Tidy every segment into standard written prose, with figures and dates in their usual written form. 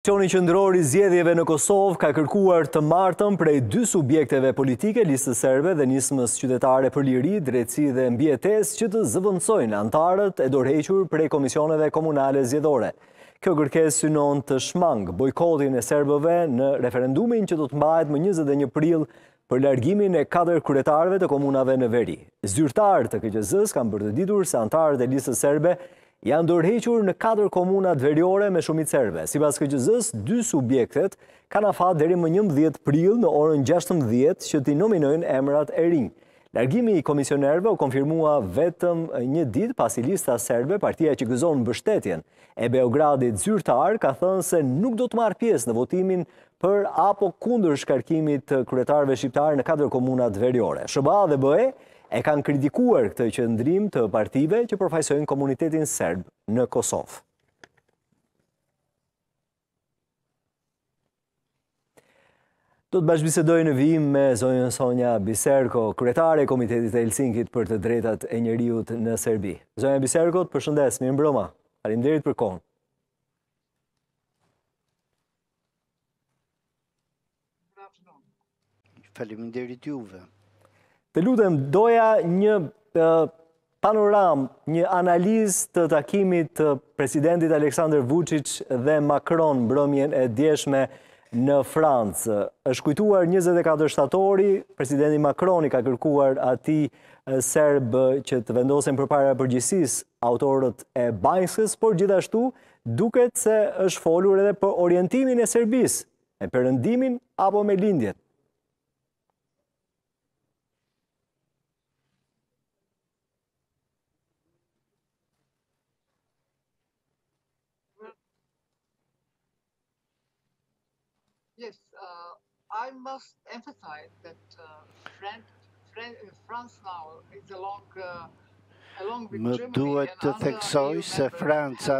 Komisioni qendror i zgjedhjeve në Kosovë ka kërkuar të martën prej dy subjekteve politike, Listës serbe dhe Nismës qytetare për liri, drejtësi dhe mbijetesë, që të zëvendësojnë anëtarët e dorëhequr prej komisioneve komunale zgjedhore. Kjo kërkesë synon të shmang bojkotin e serbëve në referendumin që do të mbahet më 21 prill për largimin e 4 kryetarëve të komunave në veri. Zyrtarët të KQZ-s kanë bërtëditur se anëtarët e Listës serbe janë dorëhequr në 4 komunat veriore me shumicë serbe. Sipas KQZ-s, dy subjektet kanë afat deri më 11 prill në orën 16 që t'i nominojnë emrat e rinj. Largimi i komisionerëve u konfirmua vetëm një ditë pasi Lista serbe, partia që gëzon mbështetjen e Beogradit zyrtar, ka thënë se nuk do të marrë pjesë në votimin për apo kundër shkarkimit të kryetarëve shqiptar në 4 komunat veriore. SBA dhe BE e kanë kritikuar këtë qëndrim të partive që përfaqësojnë komunitetin serb në Kosovë. Do të bashkëbisedoj në vijim me zonjën Sonja Biserko, kryetare e Komitetit e Helsinkit për të drejtat e njeriut në Serbi. Zonja Biserko, të përshëndes, mirëmbrëma. Faleminderit për kohën. Faleminderit juve. Të lutem, doja një panoram, një analizë të takimit të presidentit Aleksandar Vučić dhe Macron mbrëmjen e djeshme në Francë. Është kujtuar 24 shtatori, presidenti Macron i ka kërkuar atij serb që të vendosen përpara përgjegjësisë autorët e Banjskës, por gjithashtu duket se është folur edhe për orientimin e Serbisë, me perëndimin apo me lindjen. Yes, I must emphasize that France now is along with Më Germany duhet të theksoj se Franca,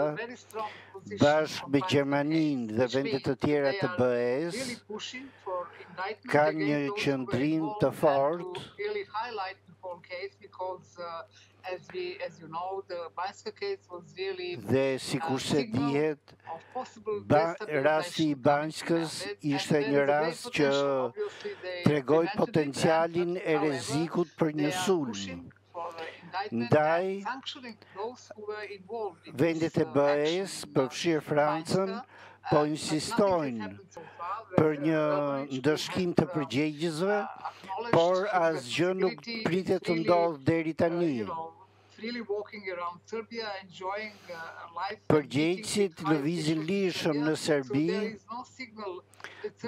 bashkë me Gjermaninë dhe vendet të tjera të BE-s, ka një qëndrim të fortë dhe sikur se dihet, rasti i Banjskës ishte një rast që tregoi potencialin e rrezikut për një sulm. Ndaj, vendet e BE-s, përfshirë Francën, po insistojnë për një ndëshkim të përgjegjësve, por asgjë nuk pritet të ndodhë deri tani. Përgjegjësit lëvizin lirshëm në Serbi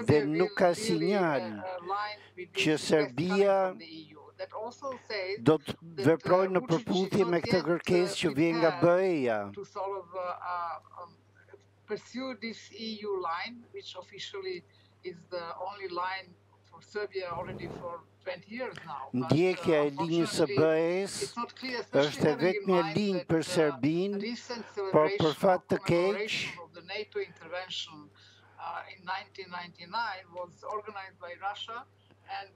dhe nuk ka sinjal që Serbia do të veprojnë në përputhje me këtë kërkesë që vjen nga BE-ja. Pursue this EU line, which officially is the only line for Serbia already for 20 years now. Ndjekja e linjës së BE-s është e vetmja linjë për Serbinë, por për fat të keq, the NATO intervention in 1999 was organized by Russia.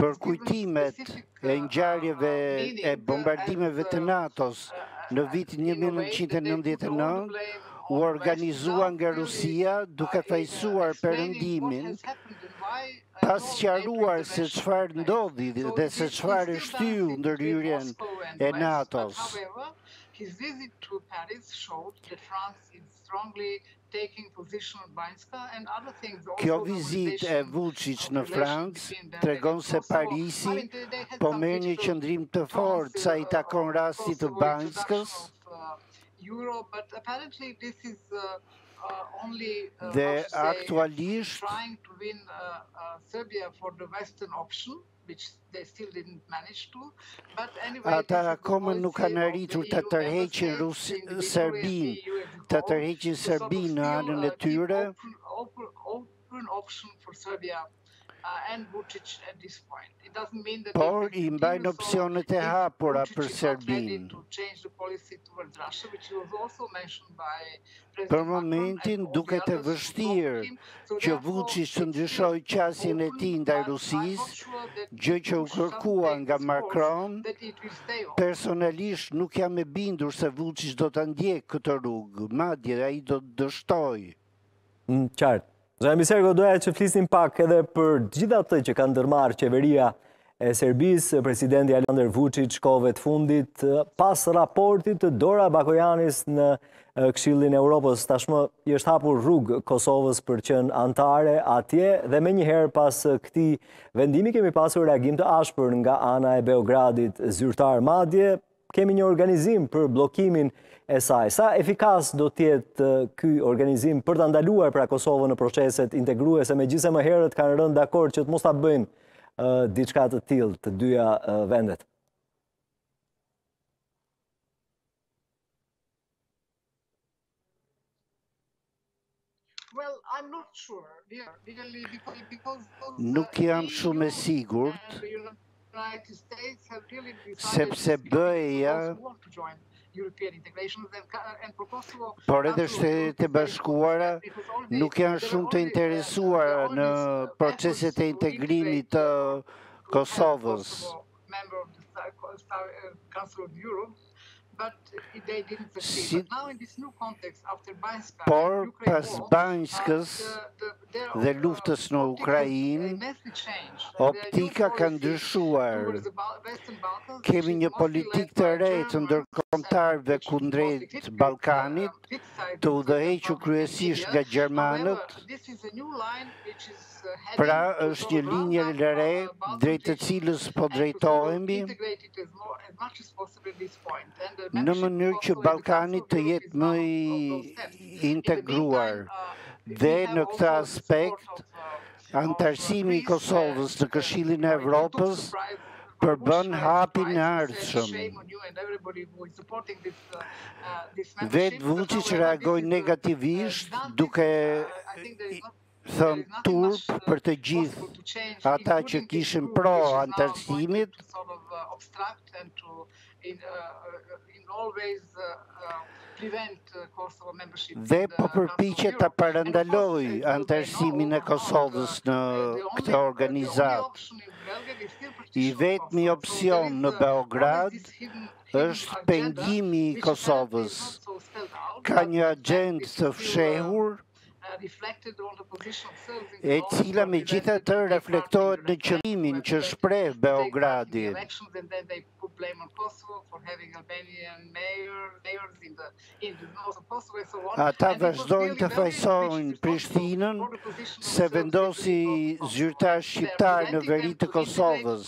Për kujtimet e ngjarjeve e bombardimeve të NATO-s në vitin 1999, u organizua nga Rusia duke fajsuar perëndimin, pas sqaruar se çfarë ndodhi dhe se çfarë shtyu ndërhyrjen e NATO-s. His visit to Paris showed that France is strongly taking position on Banjska and other things. Kjo vizitë e Vučić në Francë tregon se Parisi po merr një qëndrim të fortë sa i takon rastit të Banjskës. But apparently this is only dhe aktualisht trying to win Serbia for the Western option, which they still didn't manage to. But anyway, ata akoma nuk kanë arritur të tërheqin Serbinë, të tërheqin Serbinë në anën e tyre. Open option for Serbia and Vučić at this point. It doesn't mean that por i mbajnë opsionet e hapura për Serbinë. Për momentin duket e vështirë që Vučić të ndryshojë qasjen e tij ndaj Rusisë, gjë që u kërkua nga Macron. Personalisht nuk jam e bindur se Vučić do ta ndjekë këtë rrugë, madje ai do të dështojë. Qartë. Zona Misergo, doja që flisnim pak edhe për gjitha të që kanë ndërmarrë qeveria e Serbisë, presidenti Aleksandar Vučić kohëve të fundit, pas raportit të Dora Bakojanis në Këshillin e Europës. Tashmë i është hapur rrugë Kosovës për qenë antare atje dhe menjëherë pas këtij vendimi kemi pasur reagim të ashpër nga ana e Beogradit zyrtar, madje kemi një organizim për bllokimin e saj. Sa efikas do t'jetë ky organizim për ta ndaluar pra Kosovën në proceset integruese, megjithëse më herët kanë rënë dakord që të mos ta bëjnë diçka të tillë të dyja vendet? Nuk jam shumë e sigurt, sepse BE-ja, por edhe Shtetet e Bashkuara nuk janë shumë të interesuara në proceset e integrimit të Kosovës. Por pas Banjskës dhe luftës në Ukrainë, optika ka ndryshuar. Kemi një politikë të re të ndërkombëtarëve kundrejt Ballkanit, të udhëhequr kryesisht nga gjermanët. Pra është një linjë e re drejt të cilës po drejtohemi në mënyrë që Ballkani të jetë më i integruar. Dhe në këtë aspekt, antarësimi i Kosovës në Këshillin e Evropës përbën hapin e ardhshëm. Vetë Vučić reagoi negativisht duke thënë turp për të gjithë ata që kishin pro antarësimit dhe po përpiqet ta parandalojë antarësimin e Kosovës në këtë organizat. I vetmi opsion në Beograd është pengimi i Kosovës. Ka një agjendë të fshehur e cila megjithatë reflektohet në qëllimin që shpreh Beogradi. Ata vazhdojnë të fajsojnë Prishtinën se vendosi zyrtar shqiptar në veri të Kosovës,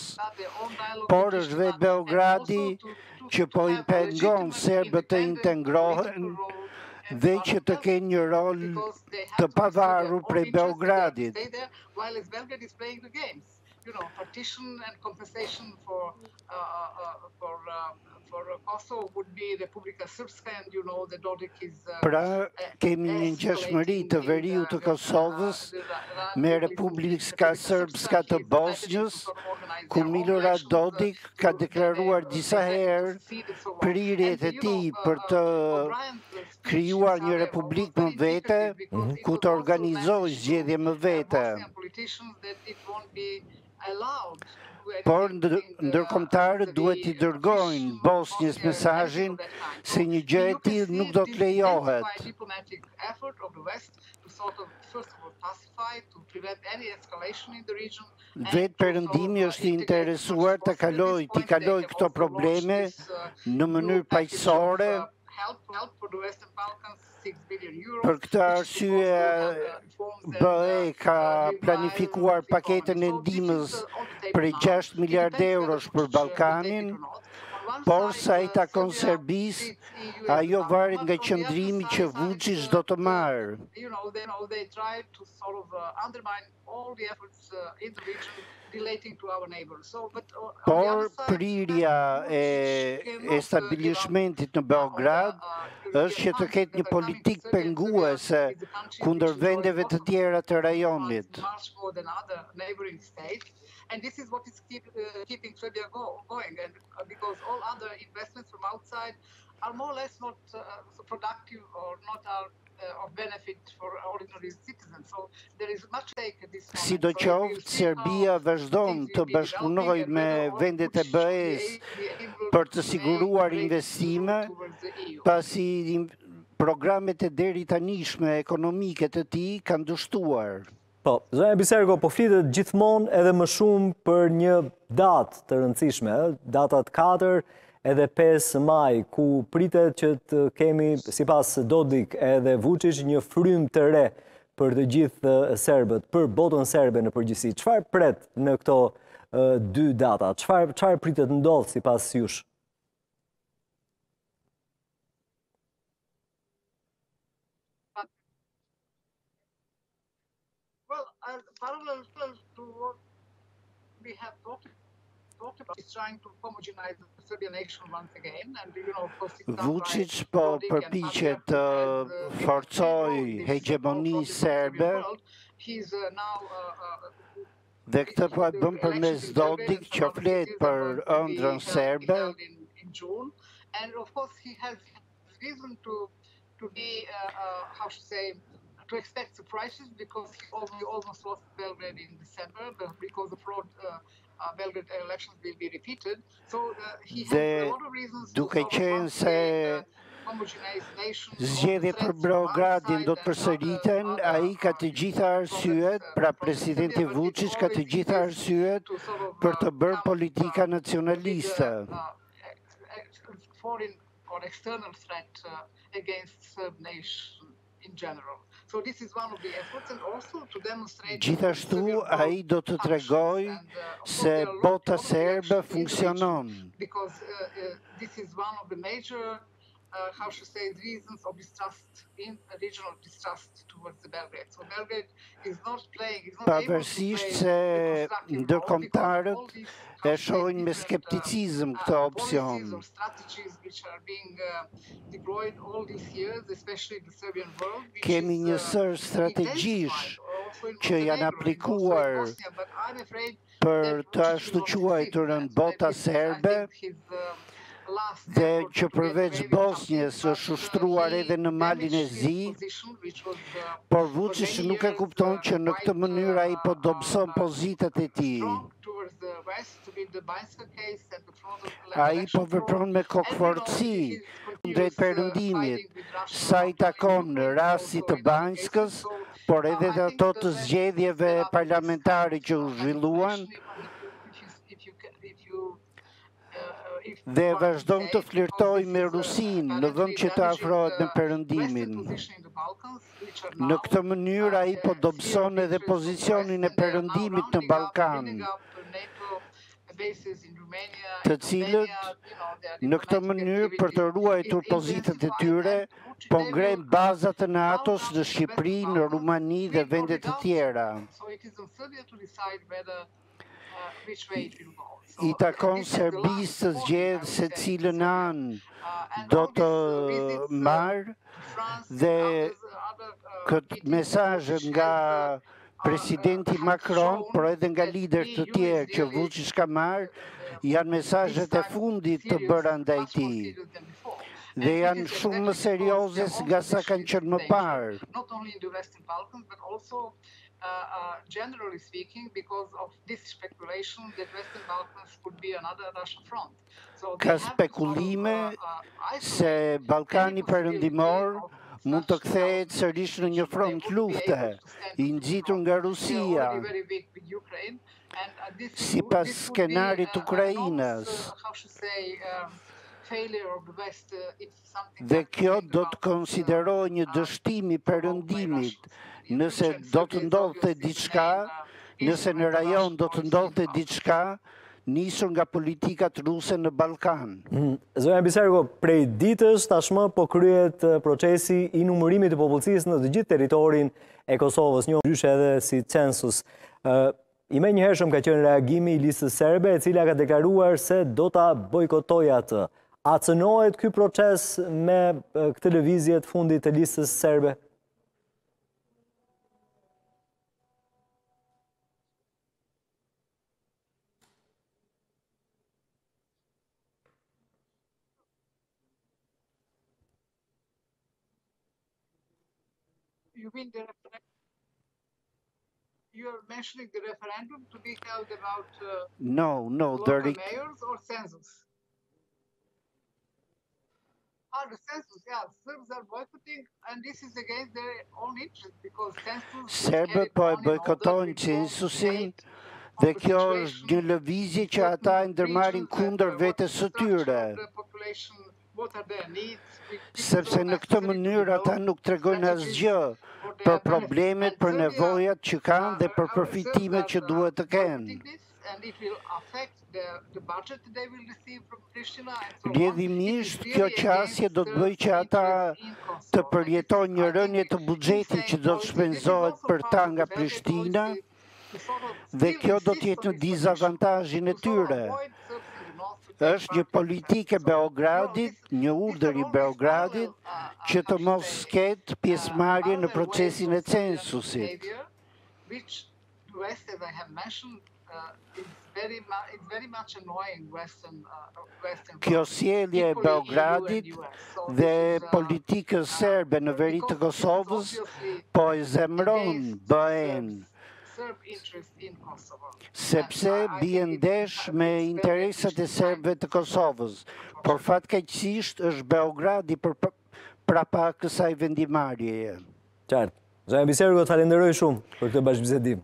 por është vetë Beogradi që po i pengon serbët të integrohen dhe që të kenë një rol të pavarur prej Beogradit. Pra, kemi një ngjashmëri të veriut të Kosovës me Republika Srpska të Bosnjës, ku Milorad Dodik ka deklaruar disa herë prirjet e tij për të krijuar një republikë më vete, ku të organizojë zgjedhje më vete. Por ndërkombëtarët duhet t'i dërgojnë Bosnjës mesazhin se një gjë e tillë nuk do të lejohet. Vetë Perëndimi është i interesuar t'i kalojë këto probleme në mënyrë paqësore. Për këtë arsye, BE ka planifikuar paketën e ndihmës për 6 miliardë eurosh për Ballkanin, por sa i takon Serbisë, ajo varet nga qëndrimi që Vučić do të marrë. Por prirja e stabilizmentit në Beograd është që të ketë një politikë penguese kundër vendeve të tjera të rajonit. And this is what is keeping Serbia going, and because all other investments from outside are more or less not so productive or not of benefit for ordinary citizens. So there is much stake at this moment. Sidoqoftë, Serbia vazhdon të bashkëpunojë me vendet e BE-s për të siguruar investime, pasi programet e deri tanishme ekonomike të tij kanë dështuar. Po, zonja Biserko, po flitet gjithmonë edhe më shumë për një datë të rëndësishme, datat 4 edhe 5 maj, ku pritet që të kemi, sipas Dodik edhe Vučić, një frym të re për të gjithë serbët, për botën serbe në përgjithësi. Çfarë pret në këto dy data? Çfarë pritet ndodh sipas jush? Well, parallel to what we have talked about, is trying to homogenize the Serbian nation once again, and of course, Vučić po përpiqet të forcojë hegemoni serbe dhe këtë po e bën përmes Dodik që flet për ëndrrën serbe. And of course, he has reason to be, how should I say, to expect surprises because he almost lost Belgrade in December because the fraud Belgrade elections will be repeated. So he has a lot of reasons to homogenize nations. Zgjedhjet për Beogradin do të përsëriten, ai ka të gjitha arsyet, pra presidenti Vučić ka të gjitha arsyet për të bërë politika nacionaliste. Foreign or external threat against Serb nation in general. So this is one of the efforts and also to demonstrate. Gjithashtu ai do të tregojë se bota serbe funksionon. Because this is one of the major how should I say, reasons of distrust regional distrust towards the Belgrade. So Belgrade is not playing, is not pavarësisht se ndërkombëtarët e shohin me skepticizëm këtë opsion. Kemi një sër strategjish që janë aplikuar për të ashtu quajturën bota serbe dhe që përveç Bosnjës është ushtruar edhe në Malin e Zi, por Vučić nuk e kupton që në këtë mënyrë ai po dobëson pozitat e tij. Ai po vepron me kokëforci drejt perëndimit, sa i takon në rastit të Banjskës, por edhe të ato të zgjedhjeve parlamentare që u zhvilluan, dhe vazhdon të flirtoj me Rusinë në vend që të afrohet me perëndimin. Në këtë mënyrë ai po dobëson edhe pozicionin e perëndimit në Ballkan, të cilët në këtë mënyrë për të ruajtur pozitat e tyre po ngren bazat e NATO-s në Shqipëri, në Rumani dhe vende të tjera. I takon Serbisë të zgjedhë se cilën anë do të marrë dhe këtë mesazhet nga presidenti Macron, por edhe nga lider të tjerë që Vučić ka marrë, janë mesazhet e fundit të bëra ndaj tij. Dhe janë shumë më serioze nga sa kanë qenë më parë. Generally speaking, because of this speculation that Western Balkans could be another Russian front. Ka spekulime se Ballkani Perëndimor mund të kthehet sërish në një front lufte, i nxitur nga Rusia, sipas skenarit Ukrainës. Dhe kjo do të konsiderohej një dështim i perëndimit, nëse do të ndodhte diçka, nëse në rajon do të ndodhte diçka, nisur nga politikat ruse në Ballkan. Zonja Biserko, prej ditës tashmë po kryhet procesi i numërimit të popullsisë në të gjithë territorin e Kosovës, një ndryshe edhe si census. I menjëhershëm ka qenë reagimi i listës serbe, e cila ka deklaruar se do ta bojkotojë atë. A cënohet ky proces me këtë lëvizje të fundit të listës serbe? You mean you're mentioning the referendum to be held about No, local mayors or census? The census, yeah. Serbs are boycotting, and this is against their own interest because census. Serbët po e bojkotojnë censusin dhe kjo është një lëvizje që ata ndërmarrin kundër vetes së tyre. Sepse në këtë mënyrë ata nuk tregojnë asgjë për problemet, për nevojat që kanë dhe për përfitimet që duhet të kenë. Lidhimisht, kjo qasje do të bëjë që ata të përjetojnë një rënje të buxhetit që do të shpenzohet për ta nga Prishtina dhe kjo do të jetë në dizavantazhin e tyre. Është një politikë e Beogradit, një urdhër i Beogradit që të mos ketë pjesëmarrje në procesin e censusit. Kjo sjellje e Beogradit dhe politikës serbe në veri të Kosovës po e zemron BE-n, sepse bie ndesh me interesat e serbëve të Kosovës, por fatkeqësisht është Beogradi prapa kësaj vendimarrjeje. Qartë. Zotja Bisergo, falenderoj shumë për këtë bashkëbisedim.